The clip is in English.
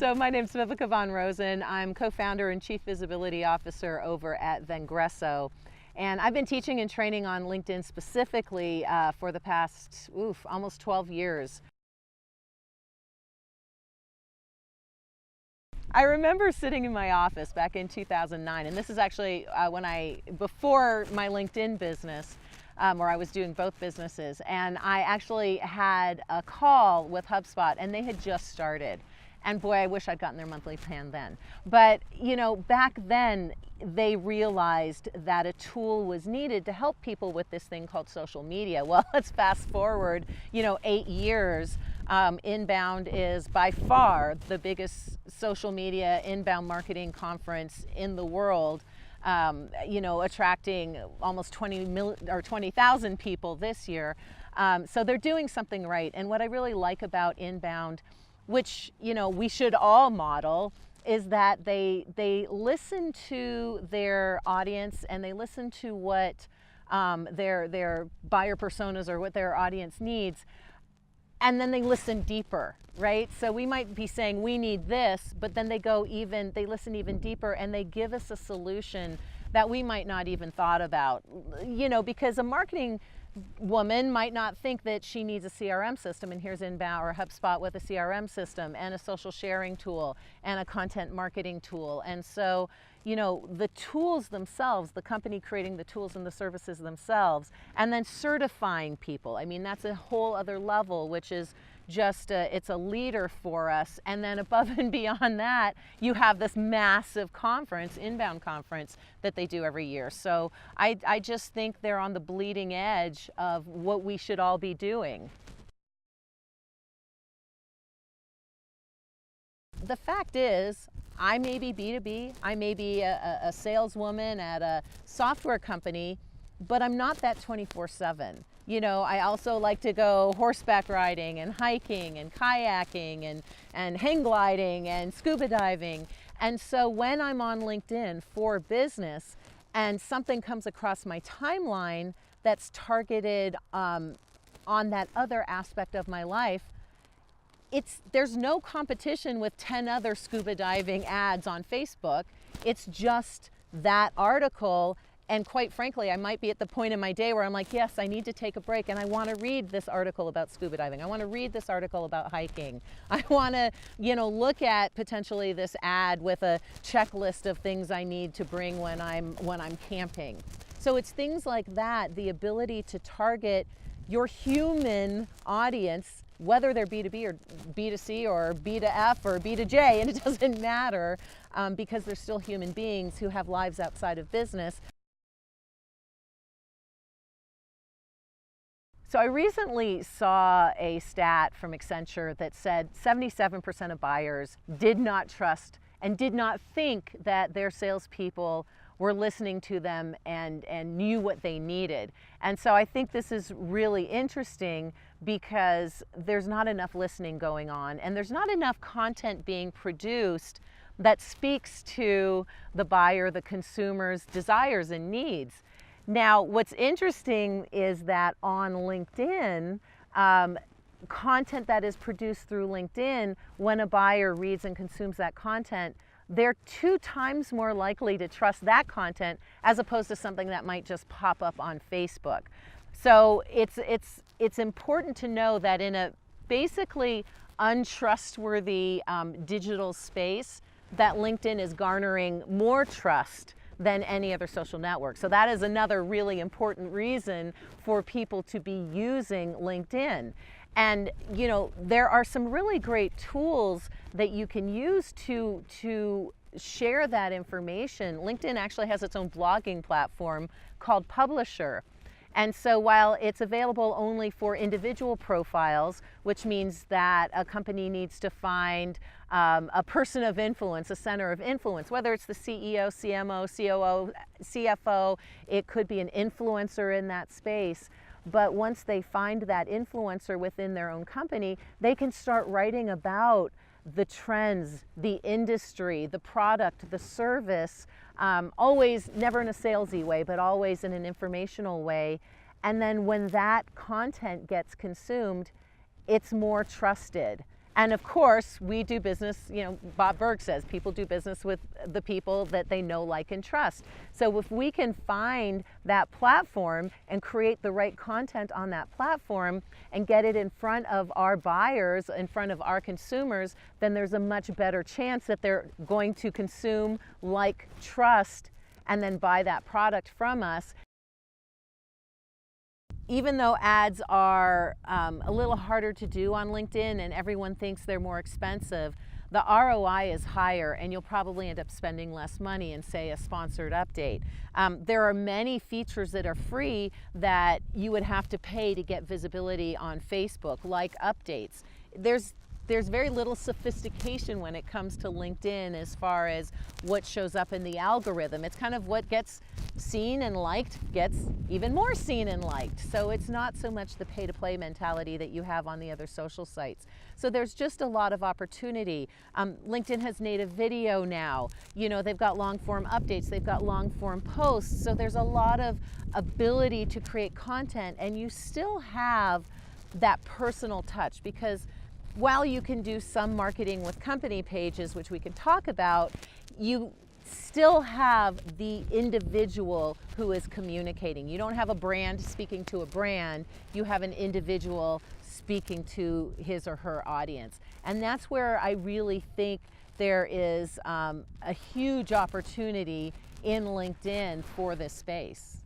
So my name is Viveka Von Rosen. I'm co-founder and chief visibility officer over at Vengresso. And I've been teaching and training on LinkedIn specifically for the past, almost 12 years. I remember sitting in my office back in 2009, and this is actually before my LinkedIn business, where I was doing both businesses, and I actually had a call with HubSpot, and they had just started. And boy, I wish I'd gotten their monthly plan then. But you know, back then they realized that a tool was needed to help people with this thing called social media. Well, let's fast forward, 8 years. Inbound is by far the biggest social media inbound marketing conference in the world. Attracting almost 20,000 people this year. So they're doing something right. And what I really like about inbound, which we should all model, is that they listen to their audience and they listen to what their buyer personas or what their audience needs, and then they listen deeper, right? So we might be saying we need this, but then they listen even deeper and they give us a solution that we might not even thought about, because a marketing woman might not think that she needs a CRM system, and here's Inbound or HubSpot with a CRM system and a social sharing tool and a content marketing tool. And so, the tools themselves, the company creating the tools and the services themselves, and then certifying people. I mean, that's a whole other level, which is just it's a leader for us. And then above and beyond that, you have this massive conference, inbound conference, that they do every year. So I just think they're on the bleeding edge of what we should all be doing. The fact is, I may be B2B, I may be a saleswoman at a software company, but I'm not that 24/7. I also like to go horseback riding and hiking and kayaking and hang gliding and scuba diving. And so when I'm on LinkedIn for business and something comes across my timeline that's targeted on that other aspect of my life, there's no competition with 10 other scuba diving ads on Facebook. It's just that article. And quite frankly, I might be at the point in my day where I'm like, yes, I need to take a break and I want to read this article about scuba diving. I want to read this article about hiking. I want to, look at potentially this ad with a checklist of things I need to bring when I'm camping. So it's things like that, the ability to target your human audience, whether they're B2B or B2C or B2F or B2J, and it doesn't matter, because they're still human beings who have lives outside of business. So I recently saw a stat from Accenture that said 77% of buyers did not trust and did not think that their salespeople were listening to them and knew what they needed. And so I think this is really interesting because there's not enough listening going on and there's not enough content being produced that speaks to the buyer, the consumer's desires and needs. Now, what's interesting is that on LinkedIn, content that is produced through LinkedIn, when a buyer reads and consumes that content, they're 2 times more likely to trust that content as opposed to something that might just pop up on Facebook. So it's important to know that in a basically untrustworthy digital space, that LinkedIn is garnering more trust than any other social network. So that is another really important reason for people to be using LinkedIn. And there are some really great tools that you can use to share that information. LinkedIn actually has its own blogging platform called Publisher. And so while it's available only for individual profiles, which means that a company needs to find a person of influence, a center of influence, whether it's the CEO, CMO, COO, CFO, it could be an influencer in that space. But once they find that influencer within their own company, they can start writing about the trends, the industry, the product, the service, always never in a salesy way, but always in an informational way. And then when that content gets consumed, it's more trusted. And of course, we do business, you know, Bob Burg says people do business with the people that they know, like, and trust. So if we can find that platform and create the right content on that platform and get it in front of our buyers, in front of our consumers, then there's a much better chance that they're going to consume, like, trust, and then buy that product from us. Even though ads are a little harder to do on LinkedIn and everyone thinks they're more expensive, the ROI is higher and you'll probably end up spending less money in, say, a sponsored update. There are many features that are free that you would have to pay to get visibility on Facebook, like updates. There's very little sophistication when it comes to LinkedIn as far as what shows up in the algorithm. It's kind of what gets seen and liked gets even more seen and liked. So it's not so much the pay-to-play mentality that you have on the other social sites. So there's just a lot of opportunity. LinkedIn has native video now. You know, they've got long-form updates, they've got long-form posts. So there's a lot of ability to create content, and you still have that personal touch, because while you can do some marketing with company pages, which we can talk about, you still have the individual who is communicating. You don't have a brand speaking to a brand, you have an individual speaking to his or her audience. And that's where I really think there is a huge opportunity in LinkedIn for this space.